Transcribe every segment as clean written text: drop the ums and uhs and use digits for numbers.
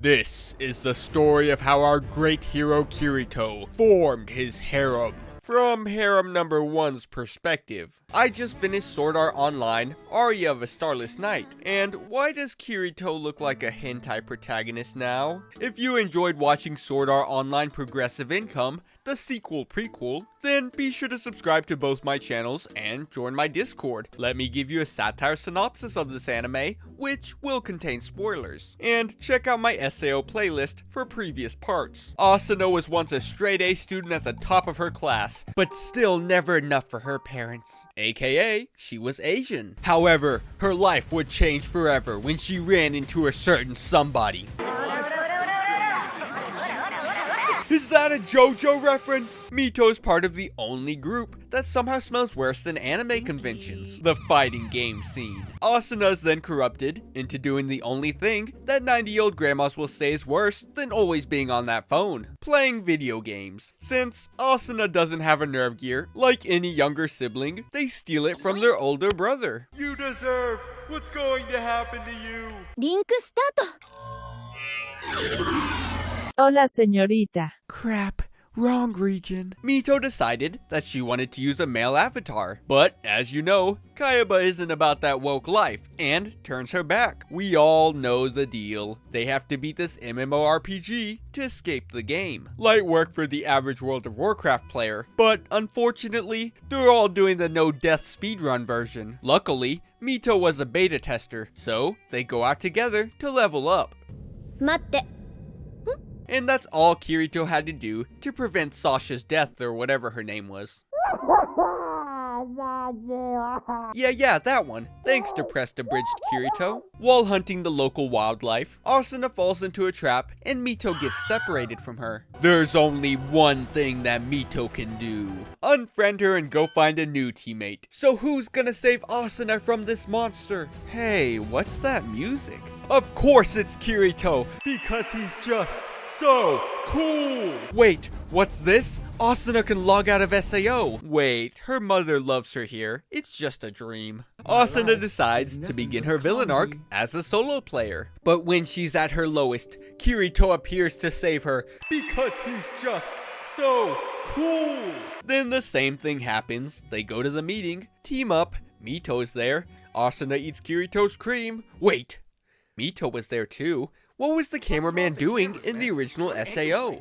This is the story of how our great hero Kirito formed his harem. From harem number 1's perspective, I just finished Sword Art Online, Aria of a Starless Night, and why does Kirito look like a hentai protagonist now? If you enjoyed watching Sword Art Online Progressive Income, the sequel prequel, then be sure to subscribe to both my channels and join my Discord. Let me give you a satire synopsis of this anime, which will contain spoilers. And check out my SAO playlist for previous parts. Asuna was once a straight A student at the top of her class, but still never enough for her parents. AKA, she was Asian. However, her life would change forever when she ran into a certain somebody. Is that a JoJo reference? Mito is part of the only group that somehow smells worse than anime conventions, the fighting game scene. Asuna is then corrupted into doing the only thing that 90-year-old grandmas will say is worse than always being on that phone, playing video games. Since Asuna doesn't have a nerve gear, like any younger sibling, they steal it from their older brother. You deserve what's going to happen to you. Link start. Hola, señorita. Crap. Wrong region. Mito decided that she wanted to use a male avatar, but as you know, Kayaba isn't about that woke life, and turns her back. We all know the deal. They have to beat this MMORPG to escape the game. Light work for the average World of Warcraft player, but unfortunately, they're all doing the no-death speedrun version. Luckily, Mito was a beta tester, so they go out together to level up. 待って。 And that's all Kirito had to do to prevent Sasha's death or whatever her name was. Yeah, that one. Thanks, depressed abridged Kirito. While hunting the local wildlife, Asuna falls into a trap and Mito gets separated from her. There's only one thing that Mito can do. Unfriend her and go find a new teammate. So who's gonna save Asuna from this monster? Hey, what's that music? Of course it's Kirito, because he's just so cool! Wait, what's this? Asuna can log out of SAO. Wait, her mother loves her here. It's just a dream. Asuna decides to begin her villain arc as a solo player. But when she's at her lowest, Kirito appears to save her because he's just so cool. Then the same thing happens. They go to the meeting, team up, Mito's there. Asuna eats Kirito's cream. Wait, Mito was there too. What was the cameraman doing in the original SAO?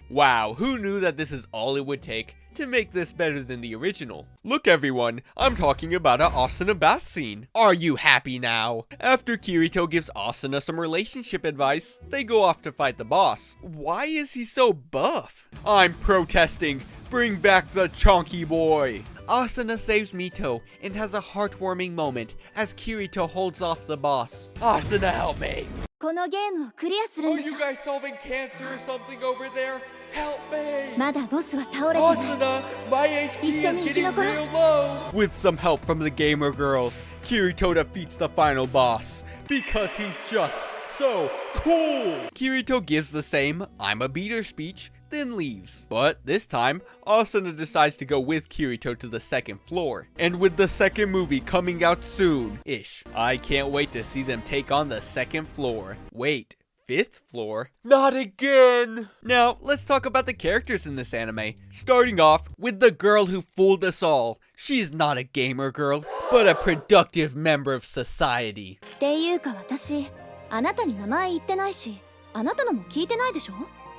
Wow, who knew that this is all it would take to make this better than the original? Look everyone, I'm talking about a Asuna bath scene. Are you happy now? After Kirito gives Asuna some relationship advice, they go off to fight the boss. Why is he so buff? I'm protesting. Bring back the chonky boy. Asuna saves Mito and has a heartwarming moment as Kirito holds off the boss. Asuna, help me! このゲームをクリアするん Are でし you ょ。 guys solving cancer or something over there? Help me! まだボスは倒れてない。 Asuna, my HP is 一緒に生き getting 残ろう。 real low! With some help from the gamer girls, Kirito defeats the final boss because he's just so cool! Kirito gives the same "I'm a beater" speech, then leaves. But this time, Asuna decides to go with Kirito to the second floor. And with the second movie coming out soon-ish, I can't wait to see them take on the second floor. Wait, fifth floor? Not again! Now, let's talk about the characters in this anime. Starting off with the girl who fooled us all. She's not a gamer girl, but a productive member of society. っていうか私、あなたに名前言ってないし、あなたのも聞いてないでしょ。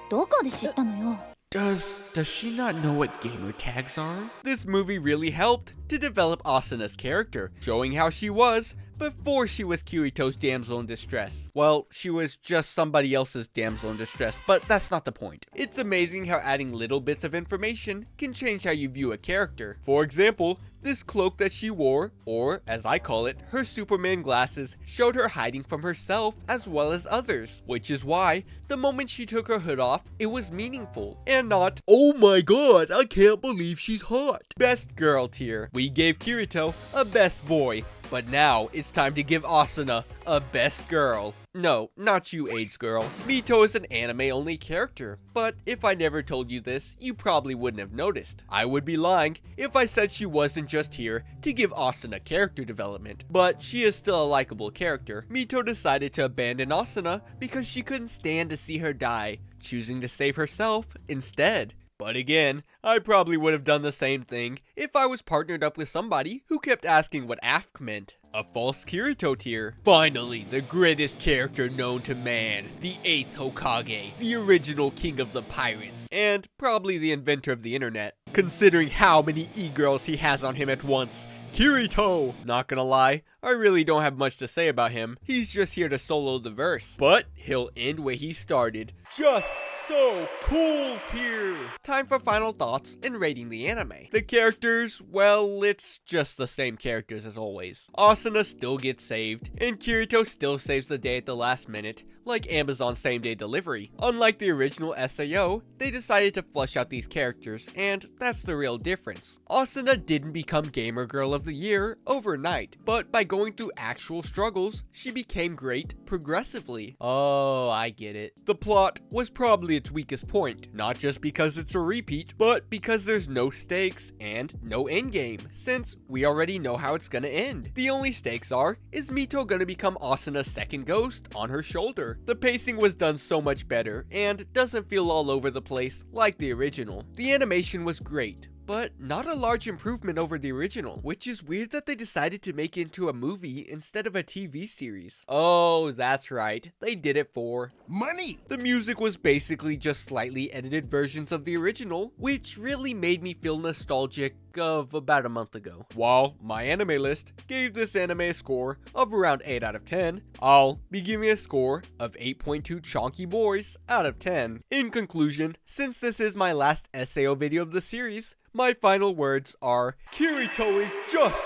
どこで知ったのよ。 Does she not know what gamer tags are? This movie really helped to develop Asuna's character, showing how she was before she was Kirito's damsel in distress. Well, she was just somebody else's damsel in distress, but that's not the point. It's amazing how adding little bits of information can change how you view a character. For example, this cloak that she wore, or as I call it, her Superman glasses, showed her hiding from herself as well as others, which is why the moment she took her hood off, it was meaningful, and not, oh my god, I can't believe she's hot. Best girl tier. We gave Kirito a best boy, But now it's time to give Asuna a best girl. No, not you, AIDS girl. Mito is an anime-only character, but if I never told you this, you probably wouldn't have noticed. I would be lying if I said she wasn't just here to give Asuna character development, but she is still a likable character. Mito decided to abandon Asuna because she couldn't stand to see her die, choosing to save herself instead. But again, I probably would have done the same thing if I was partnered up with somebody who kept asking what AFK meant. A false Kirito tier. Finally, the greatest character known to man, the 8th Hokage, the original king of the pirates, and probably the inventor of the internet, considering how many e-girls he has on him at once. Kirito! Not gonna lie, I really don't have much to say about him. He's just here to solo the verse. But he'll end where he started. Just so cool tier. Time for final thoughts and rating the anime. The characters, well, it's just the same characters as always. Asuna still gets saved, and Kirito still saves the day at the last minute, like Amazon same-day delivery. Unlike the original SAO, they decided to flesh out these characters, and that's the real difference. Asuna didn't become Gamer Girl of the Year overnight, but by going through actual struggles, she became great progressively. Oh, I get it. The plot was probably its weakest point, not just because it's a repeat, but because there's no stakes and no endgame, since we already know how it's gonna end. The only stakes are, is Mito gonna become Asuna's second ghost on her shoulder? The pacing was done so much better, and doesn't feel all over the place like the original. The animation was great, but not a large improvement over the original, which is weird that they decided to make it into a movie instead of a TV series. Oh, that's right, they did it for money! The music was basically just slightly edited versions of the original, which really made me feel nostalgic of about a month ago. While my anime list gave this anime a score of around 8 out of 10, I'll be giving a score of 8.2 chonky boys out of 10. In conclusion, since this is my last SAO video of the series, my final words are, Kirito is just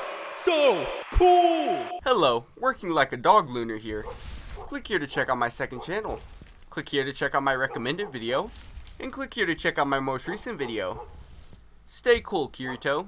so cool! Hello, Working Like a Dog Lunar here. Click here to check out my second channel. Click here to check out my recommended video. And click here to check out my most recent video. Stay cool, Kirito.